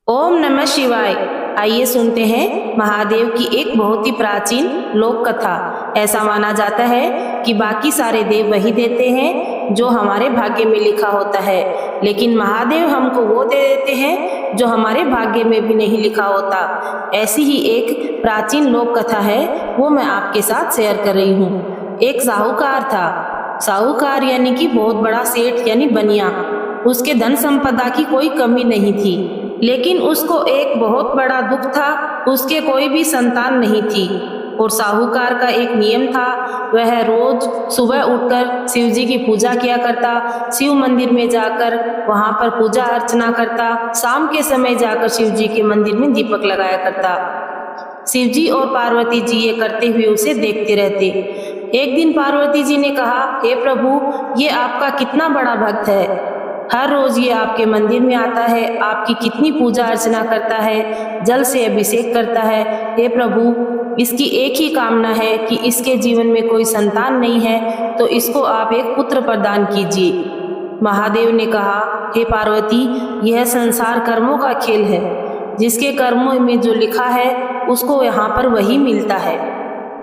ओम नमः शिवाय। आइए सुनते हैं महादेव की एक बहुत ही प्राचीन लोक कथा। ऐसा माना जाता है कि बाकी सारे देव वही देते हैं जो हमारे भाग्य में लिखा होता है, लेकिन महादेव हमको वो दे देते हैं जो हमारे भाग्य में भी नहीं लिखा होता। ऐसी ही एक प्राचीन लोक कथा है, वो मैं आपके साथ शेयर कर रही हूँ। एक साहूकार था। साहूकार यानी कि बहुत बड़ा सेठ यानी बनिया। उसके धन संपदा की कोई कमी नहीं थी, लेकिन उसको एक बहुत बड़ा दुख था, उसके कोई भी संतान नहीं थी। और साहूकार का एक नियम था, वह रोज सुबह उठकर शिव जी की पूजा किया करता, शिव मंदिर में जाकर वहां पर पूजा अर्चना करता, शाम के समय जाकर शिव जी के मंदिर में दीपक लगाया करता। शिव जी और पार्वती जी ये करते हुए उसे देखते रहते। एक दिन पार्वती जी ने कहा, हे प्रभु, ये आपका कितना बड़ा भक्त है, हर रोज ये आपके मंदिर में आता है, आपकी कितनी पूजा अर्चना करता है, जल से अभिषेक करता है। हे प्रभु, इसकी एक ही कामना है कि इसके जीवन में कोई संतान नहीं है, तो इसको आप एक पुत्र प्रदान कीजिए। महादेव ने कहा, हे पार्वती, यह संसार कर्मों का खेल है, जिसके कर्मों में जो लिखा है उसको यहाँ पर वही मिलता है।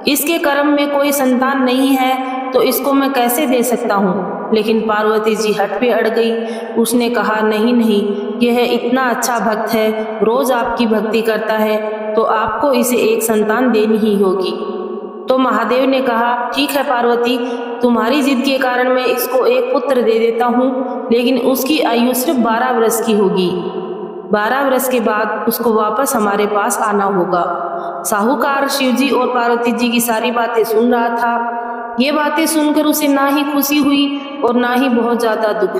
इसके कर्म में कोई संतान नहीं है, तो इसको मैं कैसे दे सकता हूँ। लेकिन पार्वती जी हट पे अड़ गई। उसने कहा, नहीं नहीं, यह इतना अच्छा भक्त है, रोज आपकी भक्ति करता है, तो आपको इसे एक संतान देनी ही होगी। तो महादेव ने कहा, ठीक है पार्वती, तुम्हारी जिद के कारण मैं इसको एक पुत्र दे देता हूँ, लेकिन उसकी आयु सिर्फ 12 वर्ष की होगी। 12 वर्ष के बाद उसको वापस हमारे पास आना होगा। साहूकार शिव जी और पार्वती जी की सारी बातें सुन रहा था। ये बातें सुनकर उसे ना ही खुशी हुई और ना ही बहुत ज्यादा दुख।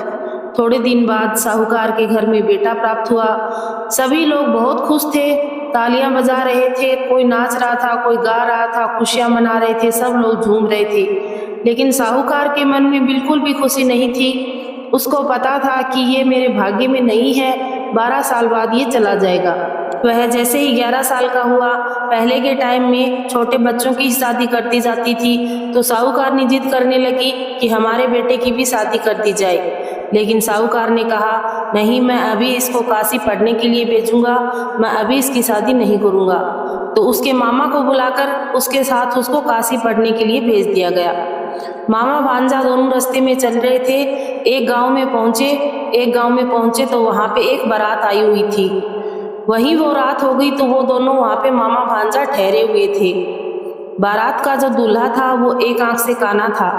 थोड़े दिन बाद साहूकार के घर में बेटा प्राप्त हुआ। सभी लोग बहुत खुश थे, तालियां बजा रहे थे, कोई नाच रहा था, कोई गा रहा था, खुशियां मना रहे थे, सब लोग झूम रहे थे। लेकिन साहूकार के मन में बिल्कुल भी खुशी नहीं थी। उसको पता था कि ये मेरे भाग्य में नहीं है, 12 साल बाद ये चला जाएगा। वह जैसे ही 11 साल का हुआ, पहले के टाइम में छोटे बच्चों की शादी करती जाती थी, तो साहूकार ने जिद करने लगी कि हमारे बेटे की भी शादी कर दी जाए। लेकिन साहूकार ने कहा, नहीं, मैं अभी इसको काशी पढ़ने के लिए भेजूंगा, मैं अभी इसकी शादी नहीं करूंगा। तो उसके मामा को बुलाकर उसके साथ उसको काशी पढ़ने के लिए भेज दिया गया। मामा भांजा दोनों रास्ते में चल रहे थे। एक गांव में पहुंचे तो वहां पे एक बारात आई हुई थी। वहीं वो रात हो गई तो वो दोनों वहां पे मामा भांजा ठहरे हुए थे। बारात का जो दूल्हा था वो एक आंख से काना था।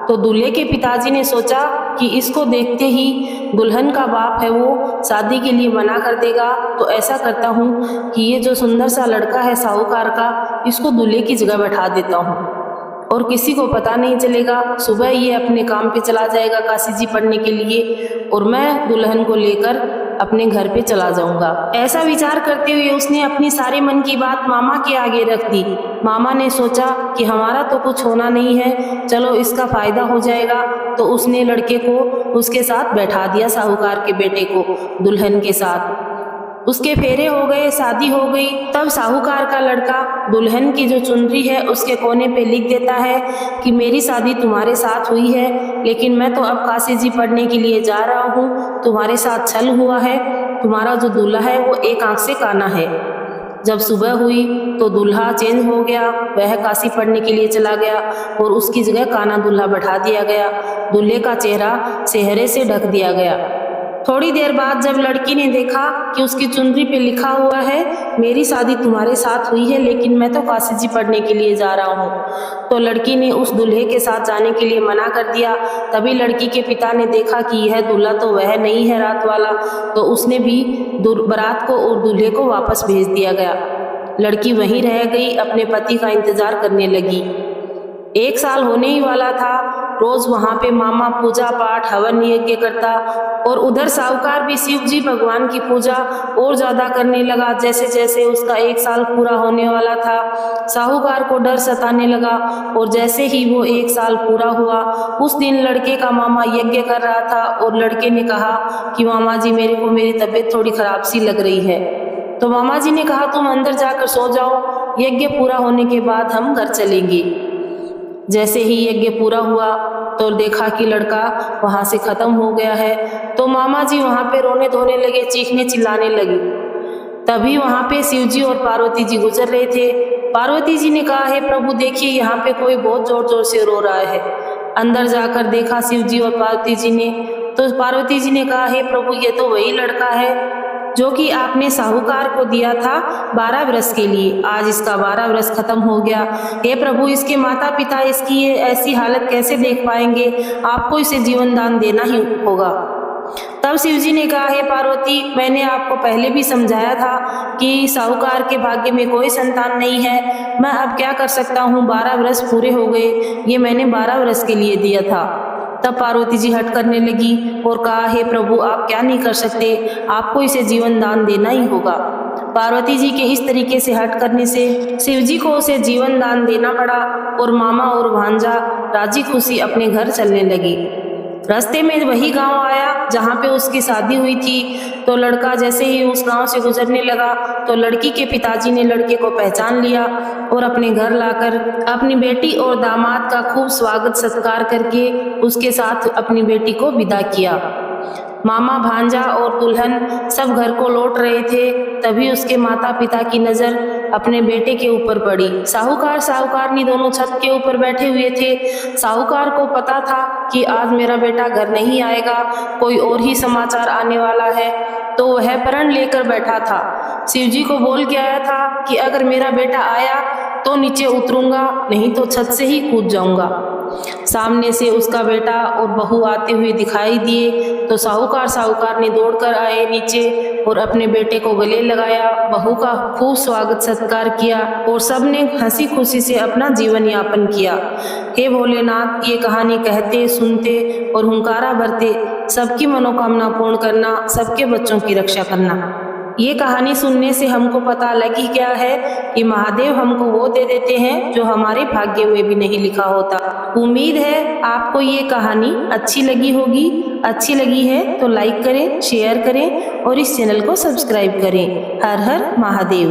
तो दूल्हे के पिताजी ने सोचा कि इसको देखते ही दुल्हन का बाप है वो शादी के लिए मना कर देगा, तो ऐसा करता हूँ कि ये जो सुंदर सा लड़का है साहूकार का, इसको दूल्हे की जगह बैठा देता हूँ और किसी को पता नहीं चलेगा। सुबह ये अपने काम पे चला जाएगा काशी जी पढ़ने के लिए, और मैं दुल्हन को लेकर अपने घर पे चला जाऊंगा। ऐसा विचार करते हुए उसने अपनी सारे मन की बात मामा के आगे रख दी। मामा ने सोचा कि हमारा तो कुछ होना नहीं है, चलो इसका फायदा हो जाएगा। तो उसने लड़के को उसके साथ बैठा दिया, साहूकार के बेटे को दुल्हन के साथ। उसके फेरे हो गए, शादी हो गई। तब साहूकार का लड़का दुल्हन की जो चुनरी है उसके कोने पे लिख देता है कि मेरी शादी तुम्हारे साथ हुई है, लेकिन मैं तो अब काशी जी पढ़ने के लिए जा रहा हूँ, तुम्हारे साथ छल हुआ है, तुम्हारा जो दूल्हा है वो एक आंख से काना है। जब सुबह हुई तो दूल्हा चेंज हो गया, वह काशी पढ़ने के लिए चला गया और उसकी जगह काना दूल्हा बैठा दिया गया। दूल्हे का चेहरा सेहरे से ढक दिया गया। थोड़ी देर बाद जब लड़की ने देखा कि उसकी चुनरी पे लिखा हुआ है मेरी शादी तुम्हारे साथ हुई है, लेकिन मैं तो काशी जी पढ़ने के लिए जा रहा हूँ, तो लड़की ने उस दूल्हे के साथ जाने के लिए मना कर दिया। तभी लड़की के पिता ने देखा कि यह दूल्हा तो वह नहीं है रात वाला, तो उसने भी बारात को और दूल्हे को वापस भेज दिया गया। लड़की वहीं रह गई, अपने पति का इंतजार करने लगी। 1 साल होने ही वाला था। रोज वहां पे मामा पूजा पाठ हवन यज्ञ करता और उधर साहूकार भी शिव जी भगवान की पूजा और ज्यादा करने लगा। जैसे जैसे उसका 1 साल पूरा होने वाला था, साहूकार को डर सताने लगा। और जैसे ही वो 1 साल पूरा हुआ, उस दिन लड़के का मामा यज्ञ कर रहा था और लड़के ने कहा कि मामा जी, मेरे को मेरी तबीयत थोड़ी खराब सी लग रही है। तो मामा जी ने कहा, तुम अंदर जाकर सो जाओ, यज्ञ पूरा होने के बाद हम घर चलेंगे। जैसे ही यज्ञ पूरा हुआ तो देखा कि लड़का वहां से खत्म हो गया है, तो मामा जी वहां पे रोने धोने लगे, चीखने चिल्लाने लगे। तभी वहाँ पे शिव जी और पार्वती जी गुजर रहे थे। पार्वती जी ने कहा, है प्रभु देखिए यहाँ पे कोई बहुत जोर जोर से रो रहा है। अंदर जाकर देखा शिव जी और पार्वती जी ने, तो पार्वती जी ने कहा, हे प्रभु ये तो वही लड़का है जो कि आपने साहूकार को दिया था 12 वर्ष के लिए। आज इसका 12 वर्ष खत्म हो गया। हे प्रभु इसके माता पिता इसकी ये ऐसी हालत कैसे देख पाएंगे, आपको इसे जीवन दान देना ही होगा। तब शिव जी ने कहा, हे पार्वती मैंने आपको पहले भी समझाया था कि साहूकार के भाग्य में कोई संतान नहीं है, मैं अब क्या कर सकता हूँ, 12 वर्ष पूरे हो गए, ये मैंने 12 वर्ष के लिए दिया था। तब पार्वती जी हट करने लगी और कहा, हे प्रभु आप क्या नहीं कर सकते, आपको इसे जीवन दान देना ही होगा। पार्वती जी के इस तरीके से हट करने से शिव जी को उसे जीवन दान देना पड़ा और मामा और भांजा राजी खुशी अपने घर चलने लगे। रास्ते में वही गांव आया जहां पे उसकी शादी हुई थी। तो लड़का जैसे ही उस गांव से गुजरने लगा तो लड़की के पिताजी ने लड़के को पहचान लिया और अपने घर लाकर अपनी बेटी और दामाद का खूब स्वागत सत्कार करके उसके साथ अपनी बेटी को विदा किया। मामा भांजा और दुल्हन सब घर को लौट रहे थे, तभी उसके माता पिता की नज़र अपने बेटे के ऊपर पड़ी। साहूकारनी दोनों छत के ऊपर बैठे हुए थे। साहूकार को पता था कि आज मेरा बेटा घर नहीं आएगा, कोई और ही समाचार आने वाला है, तो वह प्रण लेकर बैठा था। शिव जी को बोल के आया था कि अगर मेरा बेटा आया तो नीचे उतरूंगा, नहीं तो छत से ही कूद जाऊंगा। सामने से उसका बेटा और बहू आते हुए दिखाई दिए तो साहूकार ने दौड़कर आए नीचे और अपने बेटे को गले लगाया, बहू का खूब स्वागत सत्कार किया और सबने हंसी खुशी से अपना जीवन यापन किया। हे भोलेनाथ, ये कहानी कहते सुनते और हुंकारा भरते सबकी मनोकामना पूर्ण करना, सबके बच्चों की रक्षा करना। ये कहानी सुनने से हमको पता लगी क्या है कि महादेव हमको वो दे देते हैं जो हमारे भाग्य में भी नहीं लिखा होता। उम्मीद है आपको ये कहानी अच्छी लगी होगी। अच्छी लगी है तो लाइक करें, शेयर करें और इस चैनल को सब्सक्राइब करें। हर हर महादेव।